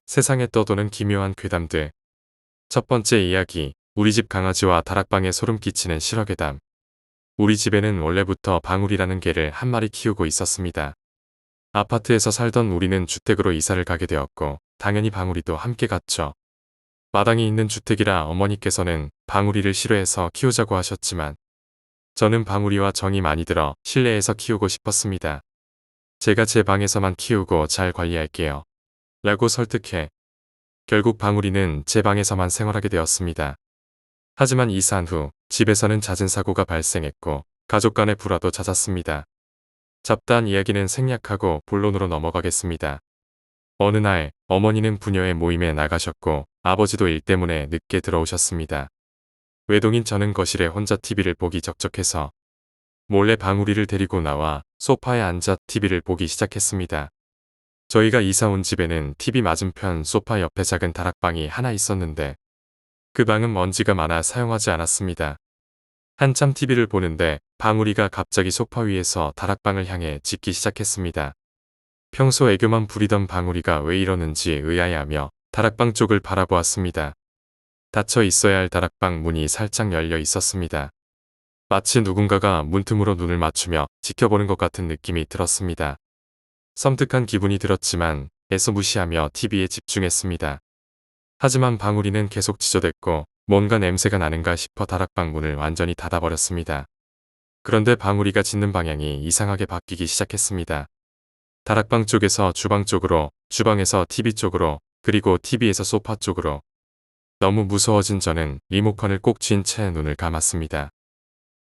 세상에 떠도는 기묘한 괴담들. 첫 번째 이야기, 우리 집 강아지와 다락방에 소름 끼치는 실화괴담. 우리 집에는 원래부터 방울이라는 개를 한 마리 키우고 있었습니다. 아파트에서 살던 우리는 주택으로 이사를 가게 되었고 당연히 방울이도 함께 갔죠. 마당이 있는 주택이라 어머니께서는 방울이를 싫어해서 키우자고 하셨지만 저는 방울이와 정이 많이 들어 실내에서 키우고 싶었습니다. 제가 제 방에서만 키우고 잘 관리할게요. 라고 설득해 결국 방울이는 제 방에서만 생활하게 되었습니다. 하지만 이사한 후 집에서는 잦은 사고가 발생했고 가족 간의 불화도 잦았습니다. 잡다한 이야기는 생략하고 본론으로 넘어가겠습니다. 어느 날 어머니는 부녀의 모임에 나가셨고 아버지도 일 때문에 늦게 들어오셨습니다. 외동인 저는 거실에 혼자 TV를 보기 적적해서 몰래 방울이를 데리고 나와 소파에 앉아 TV를 보기 시작했습니다. 저희가 이사 온 집에는 TV 맞은편 소파 옆에 작은 다락방이 하나 있었는데 그 방은 먼지가 많아 사용하지 않았습니다. 한참 TV를 보는데 방울이가 갑자기 소파 위에서 다락방을 향해 짖기 시작했습니다. 평소 애교만 부리던 방울이가 왜 이러는지 의아해하며 다락방 쪽을 바라보았습니다. 닫혀 있어야 할 다락방 문이 살짝 열려 있었습니다. 마치 누군가가 문틈으로 눈을 맞추며 지켜보는 것 같은 느낌이 들었습니다. 섬뜩한 기분이 들었지만 애써 무시하며 TV에 집중했습니다. 하지만 방울이는 계속 지저댔고 뭔가 냄새가 나는가 싶어 다락방 문을 완전히 닫아버렸습니다. 그런데 방울이가 짖는 방향이 이상하게 바뀌기 시작했습니다. 다락방 쪽에서 주방 쪽으로, 주방에서 TV 쪽으로, 그리고 TV에서 소파 쪽으로. 너무 무서워진 저는 리모컨을 꼭 쥔 채 눈을 감았습니다.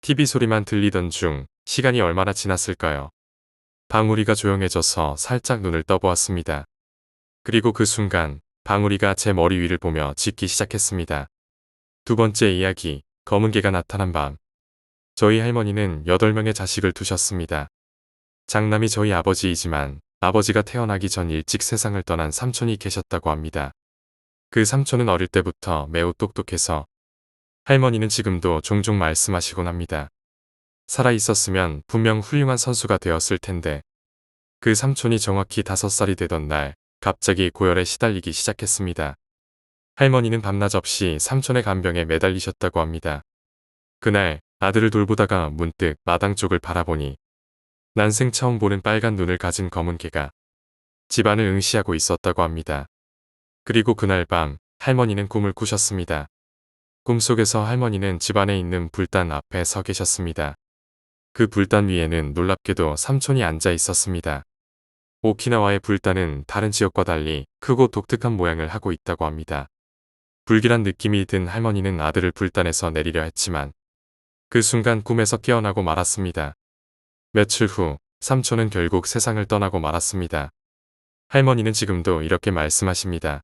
TV 소리만 들리던 중 시간이 얼마나 지났을까요? 방울이가 조용해져서 살짝 눈을 떠보았습니다. 그리고 그 순간 방울이가 제 머리 위를 보며 짖기 시작했습니다. 두 번째 이야기, 검은 개가 나타난 밤. 저희 할머니는 8명의 자식을 두셨습니다. 장남이 저희 아버지이지만 아버지가 태어나기 전 일찍 세상을 떠난 삼촌이 계셨다고 합니다. 그 삼촌은 어릴 때부터 매우 똑똑해서 할머니는 지금도 종종 말씀하시곤 합니다. 살아있었으면 분명 훌륭한 선수가 되었을 텐데 그 삼촌이 정확히 5살이 되던 날 갑자기 고열에 시달리기 시작했습니다. 할머니는 밤낮 없이 삼촌의 간병에 매달리셨다고 합니다. 그날 아들을 돌보다가 문득 마당 쪽을 바라보니 난생 처음 보는 빨간 눈을 가진 검은 개가 집안을 응시하고 있었다고 합니다. 그리고 그날 밤 할머니는 꿈을 꾸셨습니다. 꿈속에서 할머니는 집안에 있는 불단 앞에 서 계셨습니다. 그 불단 위에는 놀랍게도 삼촌이 앉아 있었습니다. 오키나와의 불단은 다른 지역과 달리 크고 독특한 모양을 하고 있다고 합니다. 불길한 느낌이 든 할머니는 아들을 불단에서 내리려 했지만 그 순간 꿈에서 깨어나고 말았습니다. 며칠 후 삼촌은 결국 세상을 떠나고 말았습니다. 할머니는 지금도 이렇게 말씀하십니다.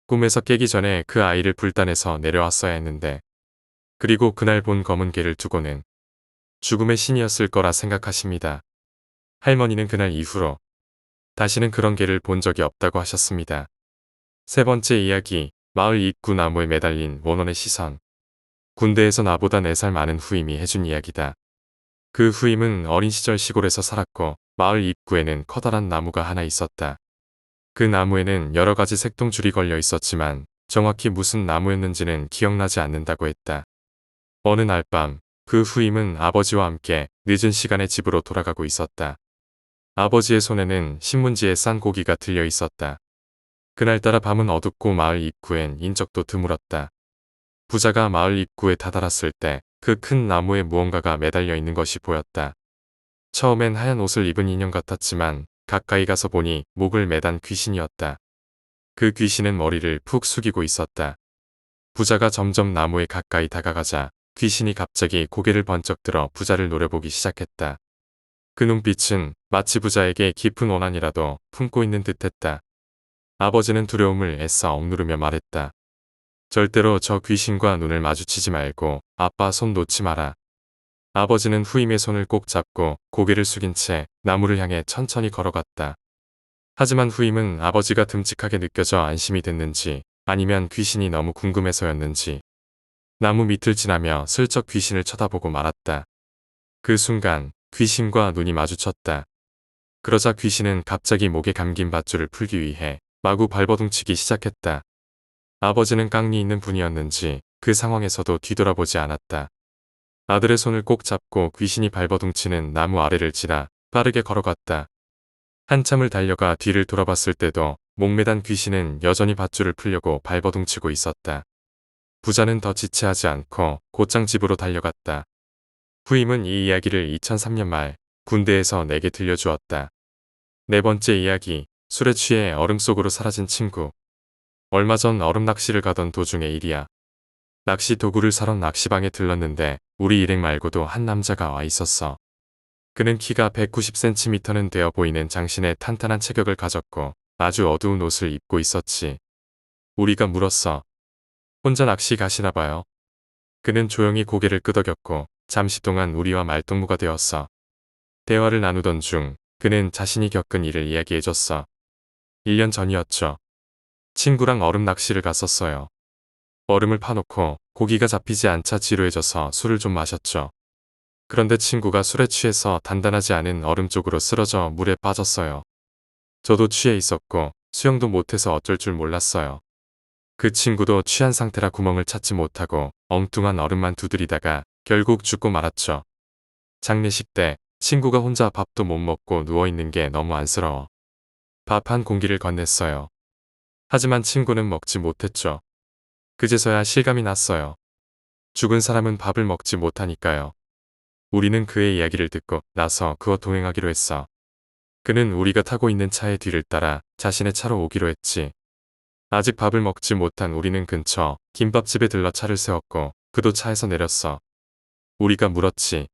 꿈에서 깨기 전에 그 아이를 불단에서 내려왔어야 했는데 그리고 그날 본 검은 개를 두고는 죽음의 신이었을 거라 생각하십니다. 할머니는 그날 이후로 다시는 그런 개를 본 적이 없다고 하셨습니다. 세 번째 이야기, 마을 입구 나무에 매달린 원원의 시선. 군대에서 나보다 4살 많은 후임이 해준 이야기다. 그 후임은 어린 시절 시골에서 살았고 마을 입구에는 커다란 나무가 하나 있었다. 그 나무에는 여러 가지 색동줄이 걸려 있었지만 정확히 무슨 나무였는지는 기억나지 않는다고 했다. 어느 날 밤 그 후임은 아버지와 함께 늦은 시간에 집으로 돌아가고 있었다. 아버지의 손에는 신문지에 싼 고기가 들려 있었다. 그날따라 밤은 어둡고 마을 입구엔 인적도 드물었다. 부자가 마을 입구에 다다랐을 때 그 큰 나무에 무언가가 매달려 있는 것이 보였다. 처음엔 하얀 옷을 입은 인형 같았지만 가까이 가서 보니 목을 매단 귀신이었다. 그 귀신은 머리를 푹 숙이고 있었다. 부자가 점점 나무에 가까이 다가가자 귀신이 갑자기 고개를 번쩍 들어 부자를 노려보기 시작했다. 그 눈빛은 마치 부자에게 깊은 원한이라도 품고 있는 듯했다. 아버지는 두려움을 애써 억누르며 말했다. 절대로 저 귀신과 눈을 마주치지 말고 아빠 손 놓지 마라. 아버지는 후임의 손을 꼭 잡고 고개를 숙인 채 나무를 향해 천천히 걸어갔다. 하지만 후임은 아버지가 듬직하게 느껴져 안심이 됐는지 아니면 귀신이 너무 궁금해서였는지 나무 밑을 지나며 슬쩍 귀신을 쳐다보고 말았다. 그 순간 귀신과 눈이 마주쳤다. 그러자 귀신은 갑자기 목에 감긴 밧줄을 풀기 위해 마구 발버둥치기 시작했다. 아버지는 깡리 있는 분이었는지 그 상황에서도 뒤돌아보지 않았다. 아들의 손을 꼭 잡고 귀신이 발버둥치는 나무 아래를 지나 빠르게 걸어갔다. 한참을 달려가 뒤를 돌아봤을 때도 목매단 귀신은 여전히 밧줄을 풀려고 발버둥치고 있었다. 부자는 더 지체하지 않고 곧장 집으로 달려갔다. 후임은 이 이야기를 2003년 말 군대에서 내게 들려주었다. 네 번째 이야기, 술에 취해 얼음 속으로 사라진 친구. 얼마 전 얼음 낚시를 가던 도중의 일이야. 낚시 도구를 사러 낚시방에 들렀는데 우리 일행 말고도 한 남자가 와 있었어. 그는 키가 190cm는 되어 보이는 장신의 탄탄한 체격을 가졌고 아주 어두운 옷을 입고 있었지. 우리가 물었어. 혼자 낚시 가시나 봐요. 그는 조용히 고개를 끄덕였고 잠시 동안 우리와 말동무가 되었어. 대화를 나누던 중 그는 자신이 겪은 일을 이야기해줬어. 1년 전이었죠. 친구랑 얼음 낚시를 갔었어요. 얼음을 파놓고 고기가 잡히지 않자 지루해져서 술을 좀 마셨죠. 그런데 친구가 술에 취해서 단단하지 않은 얼음 쪽으로 쓰러져 물에 빠졌어요. 저도 취해 있었고 수영도 못해서 어쩔 줄 몰랐어요. 그 친구도 취한 상태라 구멍을 찾지 못하고 엉뚱한 얼음만 두드리다가 결국 죽고 말았죠. 장례식 때 친구가 혼자 밥도 못 먹고 누워있는 게 너무 안쓰러워. 밥 한 공기를 건넸어요. 하지만 친구는 먹지 못했죠. 그제서야 실감이 났어요. 죽은 사람은 밥을 먹지 못하니까요. 우리는 그의 이야기를 듣고 나서 그와 동행하기로 했어. 그는 우리가 타고 있는 차의 뒤를 따라 자신의 차로 오기로 했지. 아직 밥을 먹지 못한 우리는 근처 김밥집에 들러 차를 세웠고 그도 차에서 내렸어. 우리가 물었지.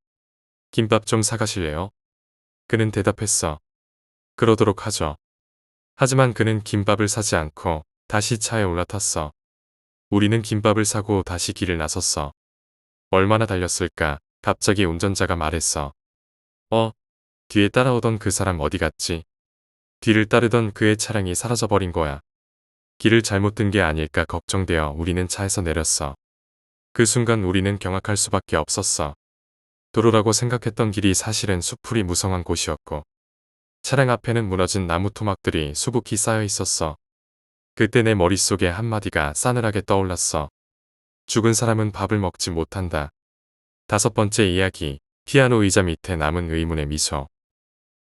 김밥 좀 사가실래요? 그는 대답했어. 그러도록 하죠. 하지만 그는 김밥을 사지 않고 다시 차에 올라탔어. 우리는 김밥을 사고 다시 길을 나섰어. 얼마나 달렸을까? 갑자기 운전자가 말했어. 뒤에 따라오던 그 사람 어디 갔지? 뒤를 따르던 그의 차량이 사라져버린 거야. 길을 잘못 든 게 아닐까 걱정되어 우리는 차에서 내렸어. 그 순간 우리는 경악할 수밖에 없었어. 도로라고 생각했던 길이 사실은 수풀이 무성한 곳이었고 차량 앞에는 무너진 나무 토막들이 수북히 쌓여 있었어. 그때 내 머릿속에 한마디가 싸늘하게 떠올랐어. 죽은 사람은 밥을 먹지 못한다. 다섯 번째 이야기, 피아노 의자 밑에 남은 의문의 미소.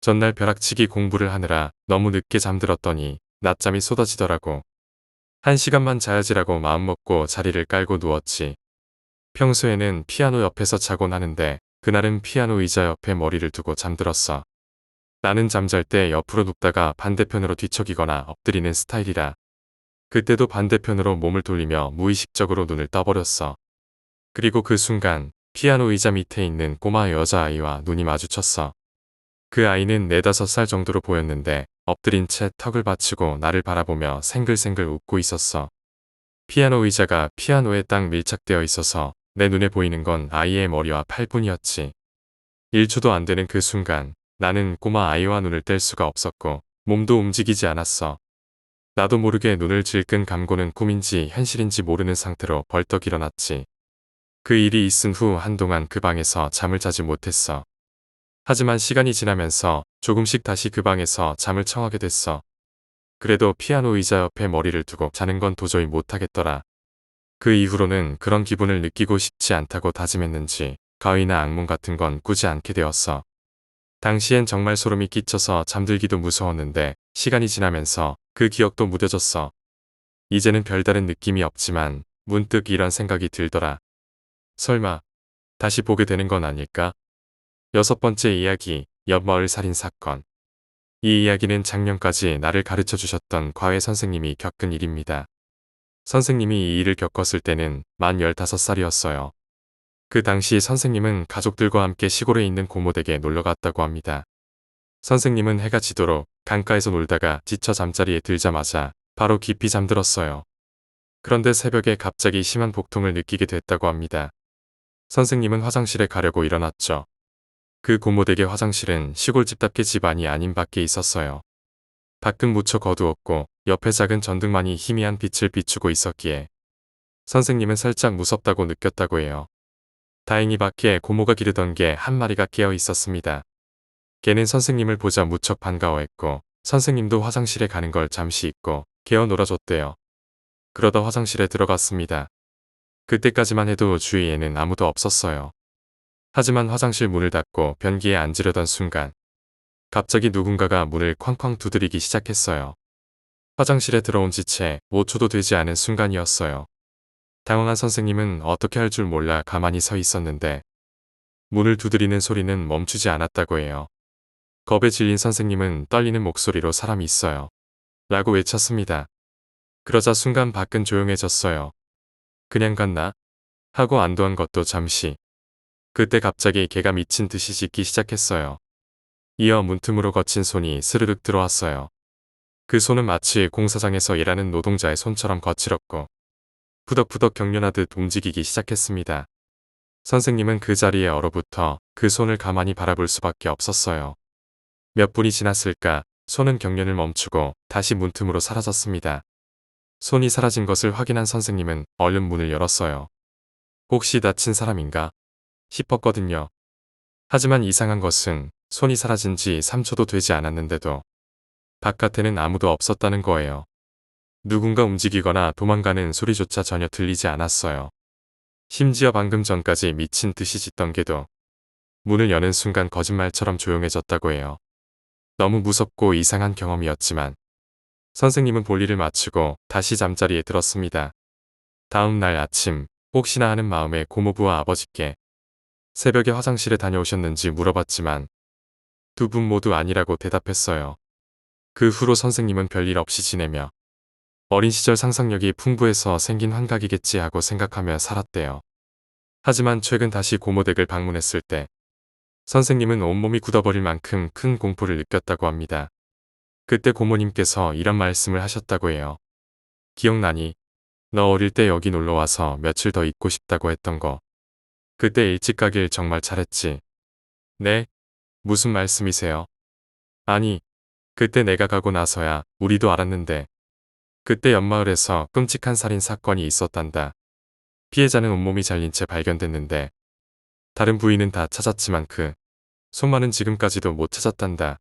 전날 벼락치기 공부를 하느라 너무 늦게 잠들었더니 낮잠이 쏟아지더라고. 1시간만 자야지라고 마음먹고 자리를 깔고 누웠지. 평소에는 피아노 옆에서 자곤 하는데 그날은 피아노 의자 옆에 머리를 두고 잠들었어. 나는 잠잘 때 옆으로 눕다가 반대편으로 뒤척이거나 엎드리는 스타일이라. 그때도 반대편으로 몸을 돌리며 무의식적으로 눈을 떠버렸어. 그리고 그 순간 피아노 의자 밑에 있는 꼬마 여자아이와 눈이 마주쳤어. 그 아이는 4, 5살 정도로 보였는데 엎드린 채 턱을 받치고 나를 바라보며 생글생글 웃고 있었어. 피아노 의자가 피아노에 딱 밀착되어 있어서 내 눈에 보이는 건 아이의 머리와 팔뿐이었지. 1초도 안 되는 그 순간 나는 꼬마 아이와 눈을 뗄 수가 없었고 몸도 움직이지 않았어. 나도 모르게 눈을 질끈 감고는 꿈인지 현실인지 모르는 상태로 벌떡 일어났지. 그 일이 있은 후 한동안 그 방에서 잠을 자지 못했어. 하지만 시간이 지나면서 조금씩 다시 그 방에서 잠을 청하게 됐어. 그래도 피아노 의자 옆에 머리를 두고 자는 건 도저히 못하겠더라. 그 이후로는 그런 기분을 느끼고 싶지 않다고 다짐했는지 가위나 악몽 같은 건 꾸지 않게 되었어. 당시엔 정말 소름이 끼쳐서 잠들기도 무서웠는데 시간이 지나면서 그 기억도 무뎌졌어. 이제는 별다른 느낌이 없지만 문득 이런 생각이 들더라. 설마 다시 보게 되는 건 아닐까? 여섯 번째 이야기, 옆마을 살인 사건. 이 이야기는 작년까지 나를 가르쳐 주셨던 과외 선생님이 겪은 일입니다. 선생님이 이 일을 겪었을 때는 만 15살이었어요. 그 당시 선생님은 가족들과 함께 시골에 있는 고모댁에 놀러 갔다고 합니다. 선생님은 해가 지도록 강가에서 놀다가 지쳐 잠자리에 들자마자 바로 깊이 잠들었어요. 그런데 새벽에 갑자기 심한 복통을 느끼게 됐다고 합니다. 선생님은 화장실에 가려고 일어났죠. 그 고모댁의 화장실은 시골집답게 집안이 아닌 밖에 있었어요. 밖은 무척 어두웠고 옆에 작은 전등만이 희미한 빛을 비추고 있었기에 선생님은 살짝 무섭다고 느꼈다고 해요. 다행히 밖에 고모가 기르던 개 한 마리가 깨어 있었습니다. 개는 선생님을 보자 무척 반가워했고 선생님도 화장실에 가는 걸 잠시 잊고 개어 놀아줬대요. 그러다 화장실에 들어갔습니다. 그때까지만 해도 주위에는 아무도 없었어요. 하지만 화장실 문을 닫고 변기에 앉으려던 순간 갑자기 누군가가 문을 쾅쾅 두드리기 시작했어요. 화장실에 들어온 지 채 5초도 되지 않은 순간이었어요. 당황한 선생님은 어떻게 할 줄 몰라 가만히 서 있었는데 문을 두드리는 소리는 멈추지 않았다고 해요. 겁에 질린 선생님은 떨리는 목소리로 사람이 있어요. 라고 외쳤습니다. 그러자 순간 밖은 조용해졌어요. 그냥 갔나? 하고 안도한 것도 잠시. 그때 갑자기 개가 미친 듯이 짖기 시작했어요. 이어 문틈으로 거친 손이 스르륵 들어왔어요. 그 손은 마치 공사장에서 일하는 노동자의 손처럼 거칠었고 푸덕푸덕 경련하듯 움직이기 시작했습니다. 선생님은 그 자리에 얼어붙어 그 손을 가만히 바라볼 수밖에 없었어요. 몇 분이 지났을까 손은 경련을 멈추고 다시 문틈으로 사라졌습니다. 손이 사라진 것을 확인한 선생님은 얼른 문을 열었어요. 혹시 다친 사람인가 싶었거든요. 하지만 이상한 것은 손이 사라진 지 3초도 되지 않았는데도 바깥에는 아무도 없었다는 거예요. 누군가 움직이거나 도망가는 소리조차 전혀 들리지 않았어요. 심지어 방금 전까지 미친 듯이 짖던 개도 문을 여는 순간 거짓말처럼 조용해졌다고 해요. 너무 무섭고 이상한 경험이었지만 선생님은 볼일을 마치고 다시 잠자리에 들었습니다. 다음 날 아침 혹시나 하는 마음에 고모부와 아버지께 새벽에 화장실에 다녀오셨는지 물어봤지만 두 분 모두 아니라고 대답했어요. 그 후로 선생님은 별일 없이 지내며 어린 시절 상상력이 풍부해서 생긴 환각이겠지 하고 생각하며 살았대요. 하지만 최근 다시 고모 댁을 방문했을 때 선생님은 온몸이 굳어버릴 만큼 큰 공포를 느꼈다고 합니다. 그때 고모님께서 이런 말씀을 하셨다고 해요. 기억나니? 너 어릴 때 여기 놀러와서 며칠 더 있고 싶다고 했던 거. 그때 일찍 가길 정말 잘했지. 네? 무슨 말씀이세요? 아니, 그때 내가 가고 나서야 우리도 알았는데 그때 옆마을에서 끔찍한 살인 사건이 있었단다. 피해자는 온몸이 잘린 채 발견됐는데 다른 부위는 다 찾았지만 그 손만은 지금까지도 못 찾았단다.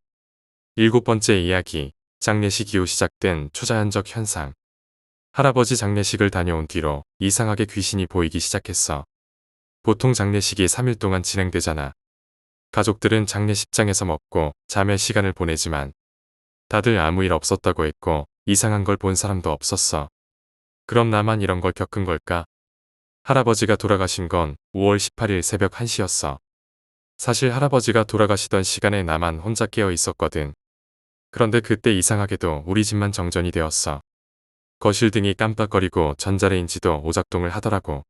7번째 이야기, 장례식 이후 시작된 초자연적 현상. 할아버지 장례식을 다녀온 뒤로 이상하게 귀신이 보이기 시작했어. 보통 장례식이 3일 동안 진행되잖아. 가족들은 장례식장에서 먹고 잠의 시간을 보내지만 다들 아무 일 없었다고 했고 이상한 걸 본 사람도 없었어. 그럼 나만 이런 걸 겪은 걸까? 할아버지가 돌아가신 건 5월 18일 새벽 1시였어. 사실 할아버지가 돌아가시던 시간에 나만 혼자 깨어 있었거든. 그런데 그때 이상하게도 우리 집만 정전이 되었어. 거실 등이 깜빡거리고 전자레인지도 오작동을 하더라고.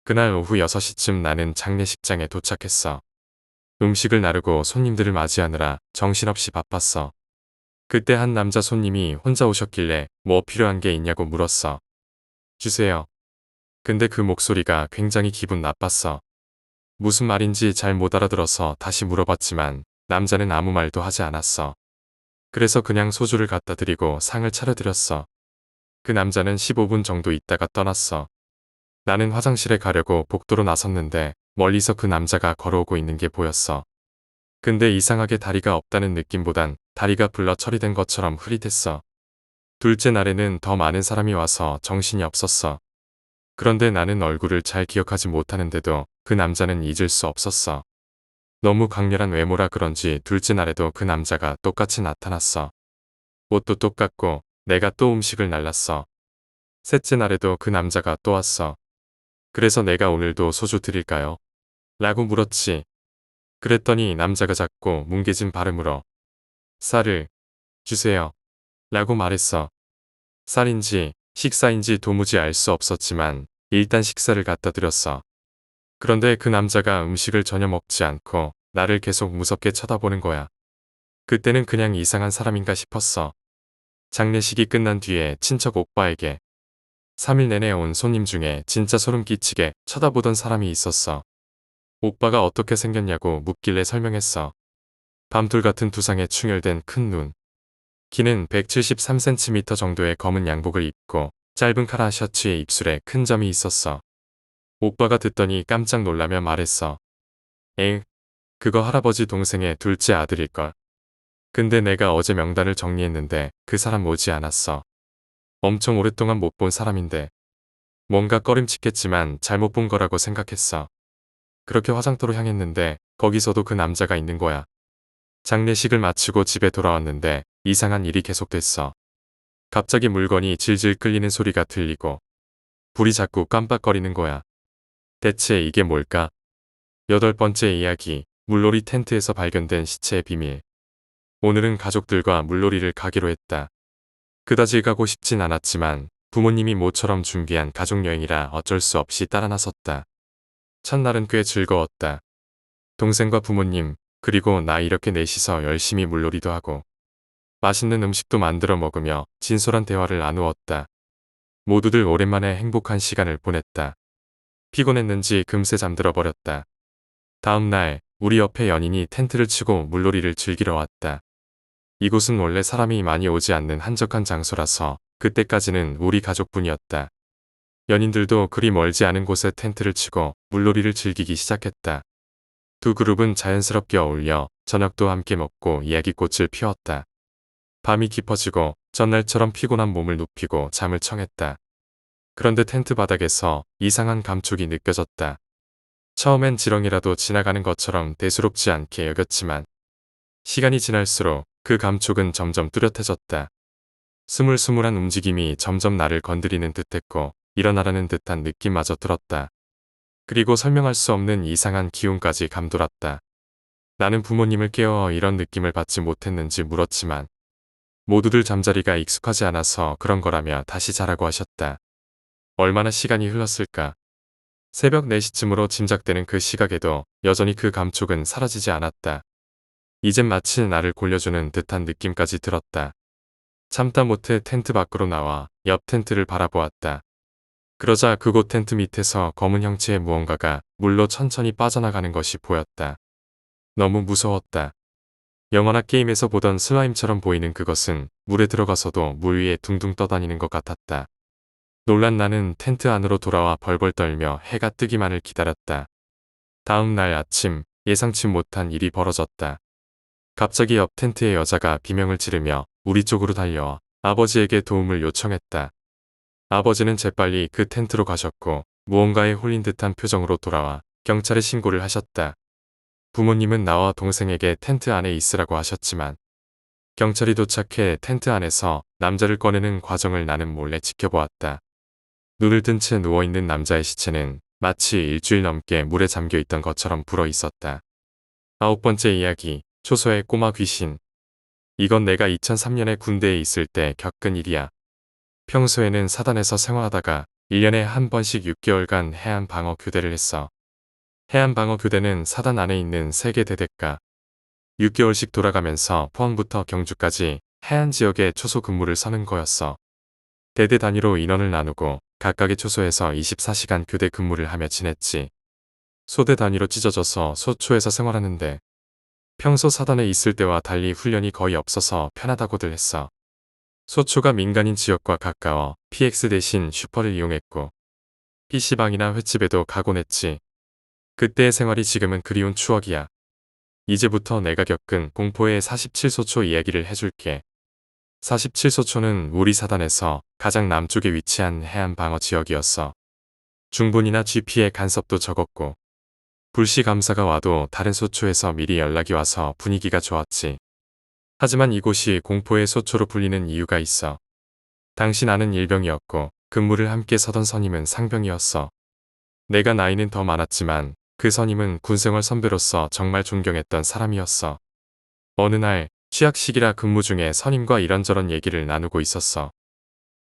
그날 오후 6시쯤 나는 장례식장에 도착했어. 음식을 나르고 손님들을 맞이하느라 정신없이 바빴어. 그때 한 남자 손님이 혼자 오셨길래 뭐 필요한 게 있냐고 물었어. 주세요. 근데 그 목소리가 굉장히 기분 나빴어. 무슨 말인지 잘 못 알아들어서 다시 물어봤지만 남자는 아무 말도 하지 않았어. 그래서 그냥 소주를 갖다 드리고 상을 차려드렸어. 그 남자는 15분 정도 있다가 떠났어. 나는 화장실에 가려고 복도로 나섰는데 멀리서 그 남자가 걸어오고 있는 게 보였어. 근데 이상하게 다리가 없다는 느낌보단 다리가 불러 처리된 것처럼 흐릿했어. 둘째 날에는 더 많은 사람이 와서 정신이 없었어. 그런데 나는 얼굴을 잘 기억하지 못하는데도 그 남자는 잊을 수 없었어. 너무 강렬한 외모라 그런지 둘째 날에도 그 남자가 똑같이 나타났어. 옷도 똑같고 내가 또 음식을 날랐어. 셋째 날에도 그 남자가 또 왔어. 그래서 내가 오늘도 소주 드릴까요? 라고 물었지. 그랬더니 남자가 작고 뭉개진 발음으로 쌀을 주세요. 라고 말했어. 쌀인지 식사인지 도무지 알 수 없었지만 일단 식사를 갖다 드렸어. 그런데 그 남자가 음식을 전혀 먹지 않고 나를 계속 무섭게 쳐다보는 거야. 그때는 그냥 이상한 사람인가 싶었어. 장례식이 끝난 뒤에 친척 오빠에게 3일 내내 온 손님 중에 진짜 소름 끼치게 쳐다보던 사람이 있었어. 오빠가 어떻게 생겼냐고 묻길래 설명했어. 밤돌 같은 두상에 충혈된 큰 눈. 키는 173cm 정도의 검은 양복을 입고 짧은 카라 셔츠에 입술에 큰 점이 있었어. 오빠가 듣더니 깜짝 놀라며 말했어. 엥, 그거 할아버지 동생의 둘째 아들일걸. 근데 내가 어제 명단을 정리했는데 그 사람 오지 않았어. 엄청 오랫동안 못 본 사람인데 뭔가 꺼림칙했지만 잘못 본 거라고 생각했어. 그렇게 화장터로 향했는데 거기서도 그 남자가 있는 거야. 장례식을 마치고 집에 돌아왔는데 이상한 일이 계속됐어. 갑자기 물건이 질질 끌리는 소리가 들리고 불이 자꾸 깜빡거리는 거야. 대체 이게 뭘까? 8번째 이야기, 물놀이 텐트에서 발견된 시체의 비밀. 오늘은 가족들과 물놀이를 가기로 했다. 그다지 가고 싶진 않았지만 부모님이 모처럼 준비한 가족여행이라 어쩔 수 없이 따라 나섰다. 첫날은 꽤 즐거웠다. 동생과 부모님, 그리고 나 이렇게 넷이서 열심히 물놀이도 하고 맛있는 음식도 만들어 먹으며 진솔한 대화를 나누었다. 모두들 오랜만에 행복한 시간을 보냈다. 피곤했는지 금세 잠들어 버렸다. 다음 날 우리 옆에 연인이 텐트를 치고 물놀이를 즐기러 왔다. 이곳은 원래 사람이 많이 오지 않는 한적한 장소라서 그때까지는 우리 가족뿐이었다. 연인들도 그리 멀지 않은 곳에 텐트를 치고 물놀이를 즐기기 시작했다. 두 그룹은 자연스럽게 어울려 저녁도 함께 먹고 이야기꽃을 피웠다. 밤이 깊어지고 전날처럼 피곤한 몸을 눕히고 잠을 청했다. 그런데 텐트 바닥에서 이상한 감촉이 느껴졌다. 처음엔 지렁이라도 지나가는 것처럼 대수롭지 않게 여겼지만 시간이 지날수록 그 감촉은 점점 뚜렷해졌다. 스물스물한 움직임이 점점 나를 건드리는 듯했고 일어나라는 듯한 느낌마저 들었다. 그리고 설명할 수 없는 이상한 기운까지 감돌았다. 나는 부모님을 깨워 이런 느낌을 받지 못했는지 물었지만 모두들 잠자리가 익숙하지 않아서 그런 거라며 다시 자라고 하셨다. 얼마나 시간이 흘렀을까. 새벽 4시쯤으로 짐작되는 그 시각에도 여전히 그 감촉은 사라지지 않았다. 이젠 마치 나를 골려주는 듯한 느낌까지 들었다. 참다 못해 텐트 밖으로 나와 옆 텐트를 바라보았다. 그러자 그곳 텐트 밑에서 검은 형체의 무언가가 물로 천천히 빠져나가는 것이 보였다. 너무 무서웠다. 영화나 게임에서 보던 슬라임처럼 보이는 그것은 물에 들어가서도 물 위에 둥둥 떠다니는 것 같았다. 놀란 나는 텐트 안으로 돌아와 벌벌 떨며 해가 뜨기만을 기다렸다. 다음 날 아침 예상치 못한 일이 벌어졌다. 갑자기 옆 텐트의 여자가 비명을 지르며 우리 쪽으로 달려와 아버지에게 도움을 요청했다. 아버지는 재빨리 그 텐트로 가셨고 무언가에 홀린 듯한 표정으로 돌아와 경찰에 신고를 하셨다. 부모님은 나와 동생에게 텐트 안에 있으라고 하셨지만 경찰이 도착해 텐트 안에서 남자를 꺼내는 과정을 나는 몰래 지켜보았다. 눈을 뜬 채 누워있는 남자의 시체는 마치 일주일 넘게 물에 잠겨 있던 것처럼 불어 있었다. 9번째 이야기, 초소의 꼬마 귀신. 이건 내가 2003년에 군대에 있을 때 겪은 일이야. 평소에는 사단에서 생활하다가 1년에 한 번씩 6개월간 해안 방어 교대를 했어. 해안 방어 교대는 사단 안에 있는 3개 대대가 6개월씩 돌아가면서 포항부터 경주까지 해안 지역에 초소 근무를 서는 거였어. 대대 단위로 인원을 나누고 각각의 초소에서 24시간 교대 근무를 하며 지냈지. 소대 단위로 찢어져서 소초에서 생활하는데 평소 사단에 있을 때와 달리 훈련이 거의 없어서 편하다고들 했어. 소초가 민간인 지역과 가까워 PX 대신 슈퍼를 이용했고 PC방이나 횟집에도 가곤 했지. 그때의 생활이 지금은 그리운 추억이야. 이제부터 내가 겪은 공포의 47소초 이야기를 해줄게. 47소초는 우리 사단에서 가장 남쪽에 위치한 해안 방어 지역이었어. 중분이나 GP의 간섭도 적었고 불시 감사가 와도 다른 소초에서 미리 연락이 와서 분위기가 좋았지. 하지만 이곳이 공포의 소초로 불리는 이유가 있어. 당시 나는 일병이었고 근무를 함께 서던 선임은 상병이었어. 내가 나이는 더 많았지만 그 선임은 군생활 선배로서 정말 존경했던 사람이었어. 어느 날 취학 시기라 근무 중에 선임과 이런저런 얘기를 나누고 있었어.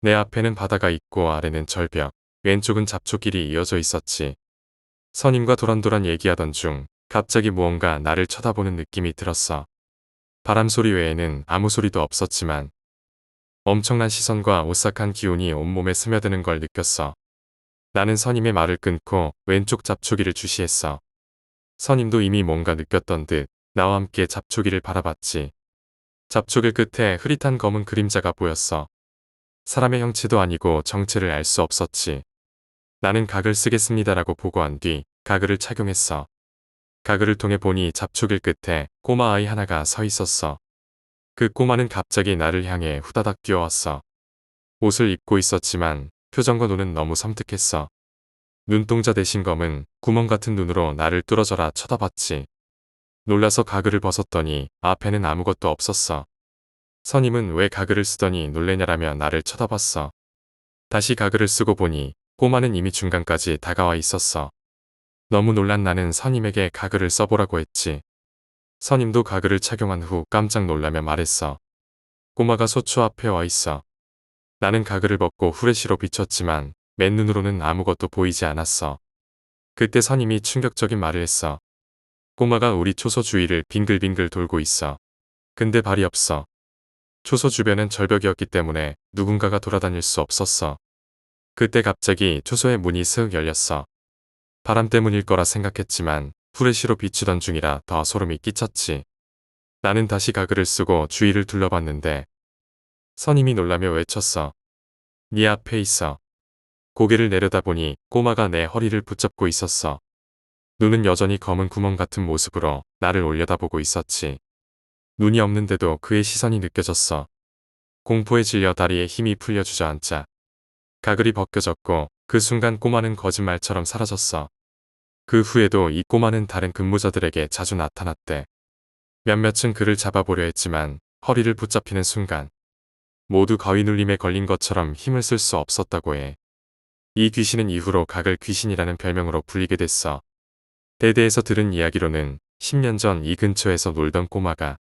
내 앞에는 바다가 있고 아래는 절벽, 왼쪽은 잡초길이 이어져 있었지. 선임과 도란도란 얘기하던 중 갑자기 무언가 나를 쳐다보는 느낌이 들었어. 바람 소리 외에는 아무 소리도 없었지만 엄청난 시선과 오싹한 기운이 온몸에 스며드는 걸 느꼈어. 나는 선임의 말을 끊고 왼쪽 잡초기를 주시했어. 선임도 이미 뭔가 느꼈던 듯 나와 함께 잡초기를 바라봤지. 잡초길 끝에 흐릿한 검은 그림자가 보였어. 사람의 형체도 아니고 정체를 알 수 없었지. 나는 각을 쓰겠습니다라고 보고한 뒤 가글을 착용했어. 가글을 통해 보니 잡초길 끝에 꼬마 아이 하나가 서 있었어. 그 꼬마는 갑자기 나를 향해 후다닥 뛰어왔어. 옷을 입고 있었지만 표정과 눈은 너무 섬뜩했어. 눈동자 대신 검은 구멍 같은 눈으로 나를 뚫어져라 쳐다봤지. 놀라서 가글을 벗었더니 앞에는 아무것도 없었어. 선임은 왜 가글을 쓰더니 놀래냐라며 나를 쳐다봤어. 다시 가글을 쓰고 보니 꼬마는 이미 중간까지 다가와 있었어. 너무 놀란 나는 선임에게 가글을 써보라고 했지. 선임도 가글을 착용한 후 깜짝 놀라며 말했어. 꼬마가 소초 앞에 와 있어. 나는 가글을 벗고 후레쉬로 비췄지만 맨눈으로는 아무것도 보이지 않았어. 그때 선임이 충격적인 말을 했어. 꼬마가 우리 초소 주위를 빙글빙글 돌고 있어. 근데 발이 없어. 초소 주변은 절벽이었기 때문에 누군가가 돌아다닐 수 없었어. 그때 갑자기 초소의 문이 슥 열렸어. 바람 때문일 거라 생각했지만 후레쉬로 비추던 중이라 더 소름이 끼쳤지. 나는 다시 가글을 쓰고 주위를 둘러봤는데 선임이 놀라며 외쳤어. 네 앞에 있어. 고개를 내려다보니 꼬마가 내 허리를 붙잡고 있었어. 눈은 여전히 검은 구멍 같은 모습으로 나를 올려다보고 있었지. 눈이 없는데도 그의 시선이 느껴졌어. 공포에 질려 다리에 힘이 풀려 주저앉자 가글이 벗겨졌고 그 순간 꼬마는 거짓말처럼 사라졌어. 그 후에도 이 꼬마는 다른 근무자들에게 자주 나타났대. 몇몇은 그를 잡아보려 했지만 허리를 붙잡히는 순간 모두 거위 눌림에 걸린 것처럼 힘을 쓸 수 없었다고 해. 이 귀신은 이후로 가글 귀신이라는 별명으로 불리게 됐어. 대대에서 들은 이야기로는 10년 전 이 근처에서 놀던 꼬마가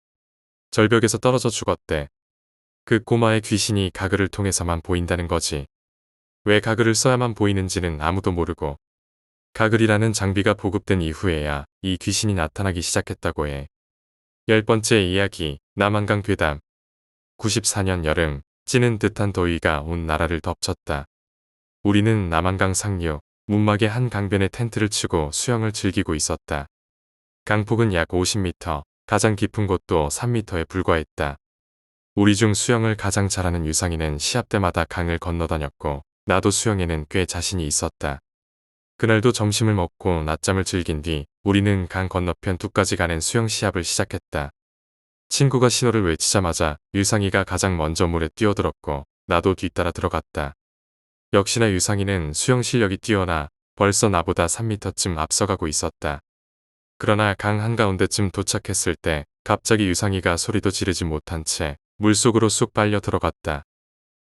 절벽에서 떨어져 죽었대. 그 꼬마의 귀신이 가글을 통해서만 보인다는 거지. 왜 가글을 써야만 보이는지는 아무도 모르고 가글이라는 장비가 보급된 이후에야 이 귀신이 나타나기 시작했다고 해. 10번째 이야기 남한강 괴담. 94년 여름 찌는 듯한 더위가 온 나라를 덮쳤다. 우리는 남한강 상류 문막의 한 강변에 텐트를 치고 수영을 즐기고 있었다. 강폭은 약 50m, 가장 깊은 곳도 3m에 불과했다. 우리 중 수영을 가장 잘하는 유상이는 시합 때마다 강을 건너다녔고 나도 수영에는 꽤 자신이 있었다. 그날도 점심을 먹고 낮잠을 즐긴 뒤 우리는 강 건너편 둑까지 가는 수영 시합을 시작했다. 친구가 신호를 외치자마자 유상이가 가장 먼저 물에 뛰어들었고 나도 뒤따라 들어갔다. 역시나 유상이는 수영 실력이 뛰어나 벌써 나보다 3m쯤 앞서가고 있었다. 그러나 강 한가운데쯤 도착했을 때 갑자기 유상이가 소리도 지르지 못한 채 물속으로 쑥 빨려 들어갔다.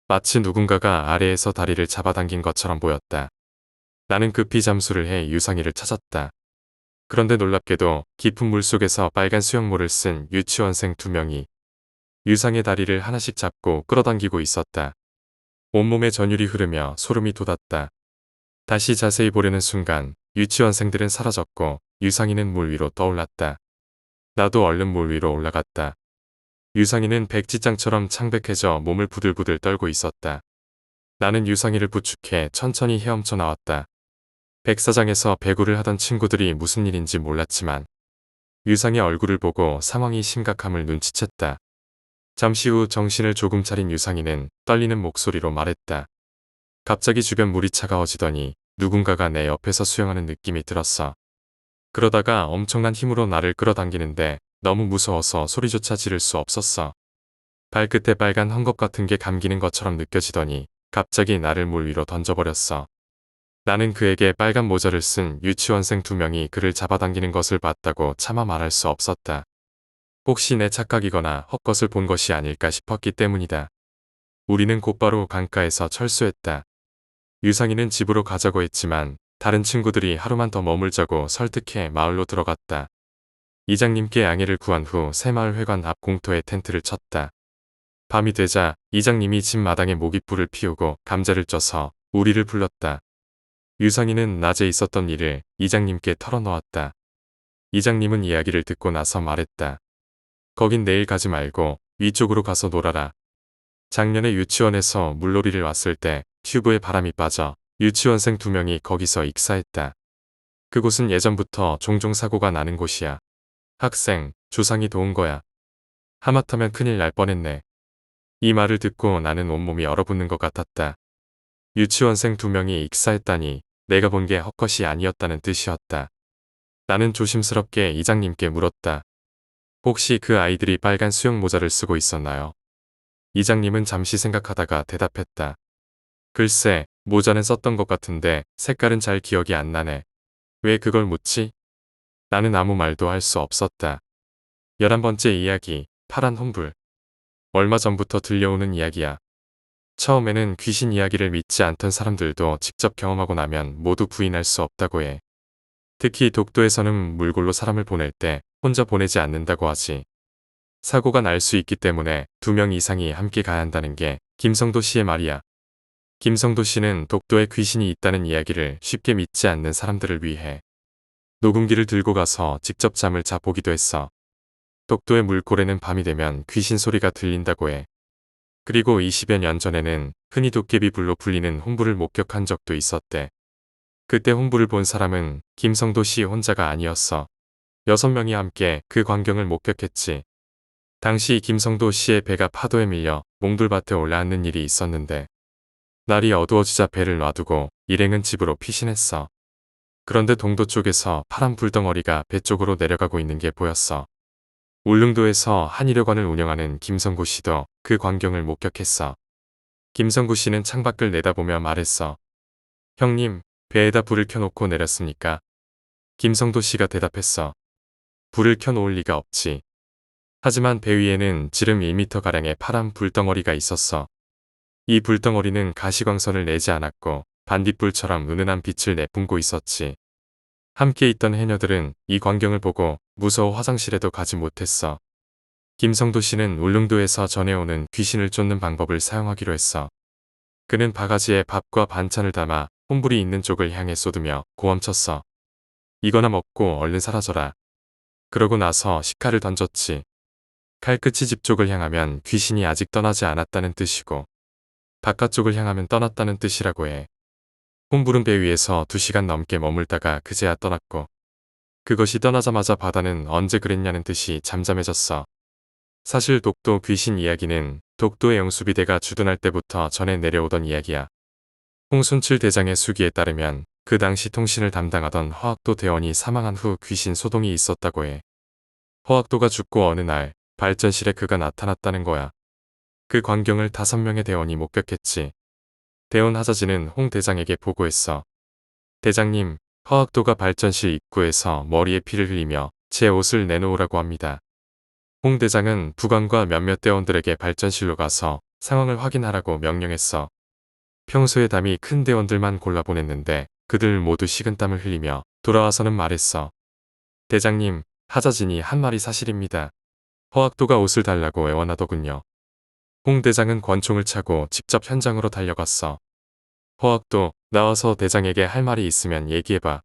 마치 누군가가 아래에서 다리를 잡아당긴 것처럼 보였다. 나는 급히 잠수를 해 유상이를 찾았다. 그런데 놀랍게도 깊은 물속에서 빨간 수영모를 쓴 유치원생 2명이 유상의 다리를 하나씩 잡고 끌어당기고 있었다. 온몸에 전율이 흐르며 소름이 돋았다. 다시 자세히 보려는 순간 유치원생들은 사라졌고 유상이는 물 위로 떠올랐다. 나도 얼른 물 위로 올라갔다. 유상이는 백지장처럼 창백해져 몸을 부들부들 떨고 있었다. 나는 유상이를 부축해 천천히 헤엄쳐 나왔다. 백사장에서 배구를 하던 친구들이 무슨 일인지 몰랐지만 유상의 얼굴을 보고 상황이 심각함을 눈치챘다. 잠시 후 정신을 조금 차린 유상이는 떨리는 목소리로 말했다. 갑자기 주변 물이 차가워지더니 누군가가 내 옆에서 수영하는 느낌이 들었어. 그러다가 엄청난 힘으로 나를 끌어당기는데 너무 무서워서 소리조차 지를 수 없었어. 발끝에 빨간 헝겊 같은 게 감기는 것처럼 느껴지더니 갑자기 나를 물 위로 던져버렸어. 나는 그에게 빨간 모자를 쓴 유치원생 2명이 그를 잡아당기는 것을 봤다고 차마 말할 수 없었다. 혹시 내 착각이거나 헛것을 본 것이 아닐까 싶었기 때문이다. 우리는 곧바로 강가에서 철수했다. 유상이는 집으로 가자고 했지만 다른 친구들이 하루만 더 머물자고 설득해 마을로 들어갔다. 이장님께 양해를 구한 후 새마을 회관 앞 공터에 텐트를 쳤다. 밤이 되자 이장님이 집 마당에 모깃불을 피우고 감자를 쪄서 우리를 불렀다. 유상이는 낮에 있었던 일을 이장님께 털어놓았다. 이장님은 이야기를 듣고 나서 말했다. 거긴 내일 가지 말고 위쪽으로 가서 놀아라. 작년에 유치원에서 물놀이를 왔을 때 튜브에 바람이 빠져 유치원생 2명이 거기서 익사했다. 그곳은 예전부터 종종 사고가 나는 곳이야. 학생, 조상이 도운 거야. 하마터면 큰일 날 뻔했네. 이 말을 듣고 나는 온몸이 얼어붙는 것 같았다. 유치원생 2명이 익사했다니 내가 본 게 헛것이 아니었다는 뜻이었다. 나는 조심스럽게 이장님께 물었다. 혹시 그 아이들이 빨간 수영 모자를 쓰고 있었나요? 이장님은 잠시 생각하다가 대답했다. 글쎄, 모자는 썼던 것 같은데 색깔은 잘 기억이 안 나네. 왜 그걸 묻지? 나는 아무 말도 할 수 없었다. 11번째 이야기, 파란 혼불. 얼마 전부터 들려오는 이야기야. 처음에는 귀신 이야기를 믿지 않던 사람들도 직접 경험하고 나면 모두 부인할 수 없다고 해. 특히 독도에서는 물골로 사람을 보낼 때 혼자 보내지 않는다고 하지. 사고가 날 수 있기 때문에 2명 이상이 함께 가야 한다는 게 김성도 씨의 말이야. 김성도 씨는 독도에 귀신이 있다는 이야기를 쉽게 믿지 않는 사람들을 위해 녹음기를 들고 가서 직접 잠을 자 보기도 했어. 독도의 물골에는 밤이 되면 귀신 소리가 들린다고 해. 그리고 20여 년 전에는 흔히 도깨비 불로 불리는 홍불을 목격한 적도 있었대. 그때 홍불을 본 사람은 김성도 씨 혼자가 아니었어. 6명이 함께 그 광경을 목격했지. 당시 김성도 씨의 배가 파도에 밀려 몽돌밭에 올라앉는 일이 있었는데 날이 어두워지자 배를 놔두고 일행은 집으로 피신했어. 그런데 동도 쪽에서 파란 불덩어리가 배 쪽으로 내려가고 있는 게 보였어. 울릉도에서 한의료관을 운영하는 김성구 씨도 그 광경을 목격했어. 김성구 씨는 창밖을 내다보며 말했어. 형님, 배에다 불을 켜놓고 내렸습니까? 김성도 씨가 대답했어. 불을 켜놓을 리가 없지. 하지만 배 위에는 지름 1m가량의 파란 불덩어리가 있었어. 이 불덩어리는 가시광선을 내지 않았고 반딧불처럼 은은한 빛을 내뿜고 있었지. 함께 있던 해녀들은 이 광경을 보고 무서워 화장실에도 가지 못했어. 김성도 씨는 울릉도에서 전해오는 귀신을 쫓는 방법을 사용하기로 했어. 그는 바가지에 밥과 반찬을 담아 혼불이 있는 쪽을 향해 쏟으며 고함쳤어. 이거나 먹고 얼른 사라져라. 그러고 나서 식칼을 던졌지. 칼끝이 집 쪽을 향하면 귀신이 아직 떠나지 않았다는 뜻이고 바깥쪽을 향하면 떠났다는 뜻이라고 해. 혼불은 배 위에서 2시간 넘게 머물다가 그제야 떠났고 그것이 떠나자마자 바다는 언제 그랬냐는 듯이 잠잠해졌어. 사실 독도 귀신 이야기는 독도의 영수비대가 주둔할 때부터 전해 내려오던 이야기야. 홍순칠 대장의 수기에 따르면 그 당시 통신을 담당하던 허학도 대원이 사망한 후 귀신 소동이 있었다고 해. 허학도가 죽고 어느 날 발전실에 그가 나타났다는 거야. 그 광경을 5명의 대원이 목격했지. 대원 하자지는 홍 대장에게 보고했어. 대장님, 허학도가 발전실 입구에서 머리에 피를 흘리며 제 옷을 내놓으라고 합니다. 홍 대장은 부관과 몇몇 대원들에게 발전실로 가서 상황을 확인하라고 명령했어. 평소에 담이 큰 대원들만 골라보냈는데 그들 모두 식은땀을 흘리며 돌아와서는 말했어. 대장님, 하자진이 한 말이 사실입니다. 허학도가 옷을 달라고 애원하더군요. 홍 대장은 권총을 차고 직접 현장으로 달려갔어. 허학도, 나와서 대장에게 할 말이 있으면 얘기해봐.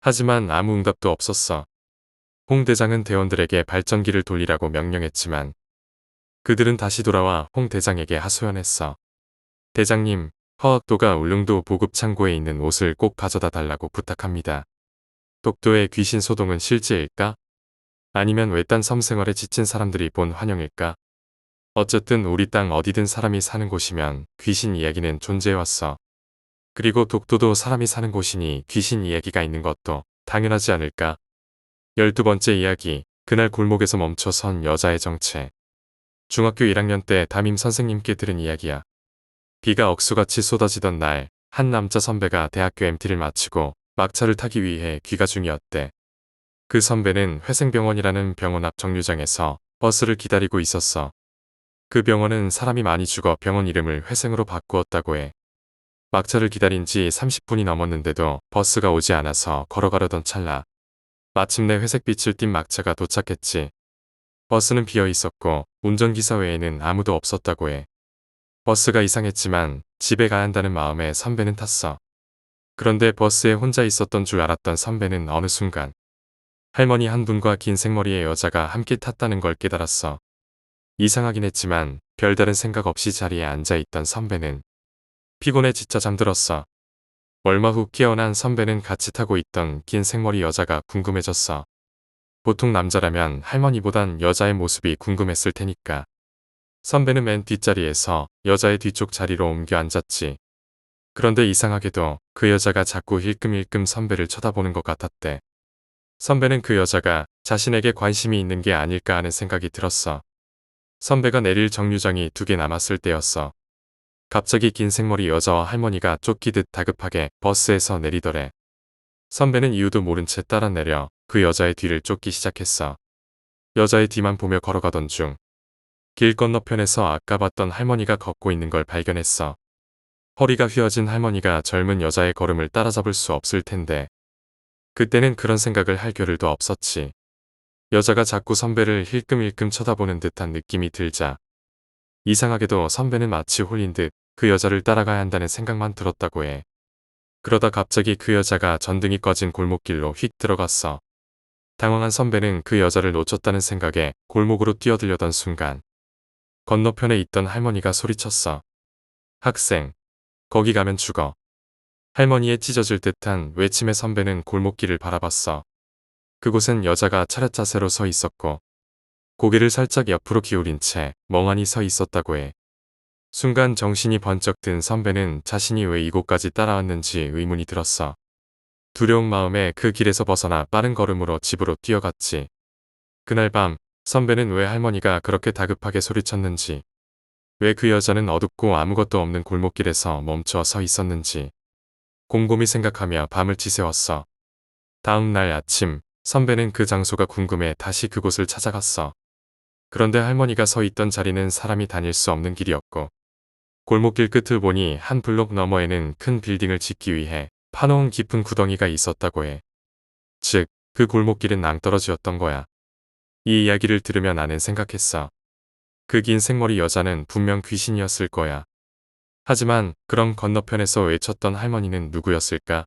하지만 아무 응답도 없었어. 홍 대장은 대원들에게 발전기를 돌리라고 명령했지만 그들은 다시 돌아와 홍 대장에게 하소연했어. 대장님, 허학도가 울릉도 보급창고에 있는 옷을 꼭 가져다 달라고 부탁합니다. 독도의 귀신 소동은 실제일까? 아니면 외딴 섬 생활에 지친 사람들이 본 환영일까? 어쨌든 우리 땅 어디든 사람이 사는 곳이면 귀신 이야기는 존재해왔어. 그리고 독도도 사람이 사는 곳이니 귀신 이야기가 있는 것도 당연하지 않을까? 12번째 이야기, 그날 골목에서 멈춰선 여자의 정체. 중학교 1학년 때 담임 선생님께 들은 이야기야. 비가 억수같이 쏟아지던 날, 한 남자 선배가 대학교 MT를 마치고 막차를 타기 위해 귀가 중이었대. 그 선배는 회생병원이라는 병원 앞 정류장에서 버스를 기다리고 있었어. 그 병원은 사람이 많이 죽어 병원 이름을 회생으로 바꾸었다고 해. 막차를 기다린 지 30분이 넘었는데도 버스가 오지 않아서 걸어가려던 찰나 마침내 회색빛을 띤 막차가 도착했지. 버스는 비어 있었고 운전기사 외에는 아무도 없었다고 해. 버스가 이상했지만 집에 가야 한다는 마음에 선배는 탔어. 그런데 버스에 혼자 있었던 줄 알았던 선배는 어느 순간 할머니 한 분과 긴 생머리의 여자가 함께 탔다는 걸 깨달았어. 이상하긴 했지만 별다른 생각 없이 자리에 앉아있던 선배는 피곤해 지쳐 잠들었어. 얼마 후 깨어난 선배는 같이 타고 있던 긴 생머리 여자가 궁금해졌어. 보통 남자라면 할머니보단 여자의 모습이 궁금했을 테니까. 선배는 맨 뒷자리에서 여자의 뒤쪽 자리로 옮겨 앉았지. 그런데 이상하게도 그 여자가 자꾸 힐끔힐끔 선배를 쳐다보는 것 같았대. 선배는 그 여자가 자신에게 관심이 있는 게 아닐까 하는 생각이 들었어. 선배가 내릴 정류장이 2개 남았을 때였어. 갑자기 긴 생머리 여자와 할머니가 쫓기듯 다급하게 버스에서 내리더래. 선배는 이유도 모른 채 따라 내려 그 여자의 뒤를 쫓기 시작했어. 여자의 뒤만 보며 걸어가던 중 길 건너편에서 아까 봤던 할머니가 걷고 있는 걸 발견했어. 허리가 휘어진 할머니가 젊은 여자의 걸음을 따라잡을 수 없을 텐데 그때는 그런 생각을 할 겨를도 없었지. 여자가 자꾸 선배를 힐끔힐끔 쳐다보는 듯한 느낌이 들자 이상하게도 선배는 마치 홀린 듯 그 여자를 따라가야 한다는 생각만 들었다고 해. 그러다 갑자기 그 여자가 전등이 꺼진 골목길로 휙 들어갔어. 당황한 선배는 그 여자를 놓쳤다는 생각에 골목으로 뛰어들려던 순간 건너편에 있던 할머니가 소리쳤어. 학생, 거기 가면 죽어. 할머니의 찢어질 듯한 외침에 선배는 골목길을 바라봤어. 그곳엔 여자가 차렷 자세로 서 있었고 고개를 살짝 옆으로 기울인 채 멍하니 서 있었다고 해. 순간 정신이 번쩍 든 선배는 자신이 왜 이곳까지 따라왔는지 의문이 들었어. 두려운 마음에 그 길에서 벗어나 빠른 걸음으로 집으로 뛰어갔지. 그날 밤 선배는 왜 할머니가 그렇게 다급하게 소리쳤는지, 왜 그 여자는 어둡고 아무것도 없는 골목길에서 멈춰 서 있었는지 곰곰이 생각하며 밤을 지새웠어. 다음 날 아침 선배는 그 장소가 궁금해 다시 그곳을 찾아갔어. 그런데 할머니가 서 있던 자리는 사람이 다닐 수 없는 길이었고 골목길 끝을 보니 한 블록 너머에는 큰 빌딩을 짓기 위해 파놓은 깊은 구덩이가 있었다고 해. 즉, 그 골목길은 낭떠러지였던 거야. 이 이야기를 들으며 나는 생각했어. 그 긴 생머리 여자는 분명 귀신이었을 거야. 하지만 그럼 건너편에서 외쳤던 할머니는 누구였을까?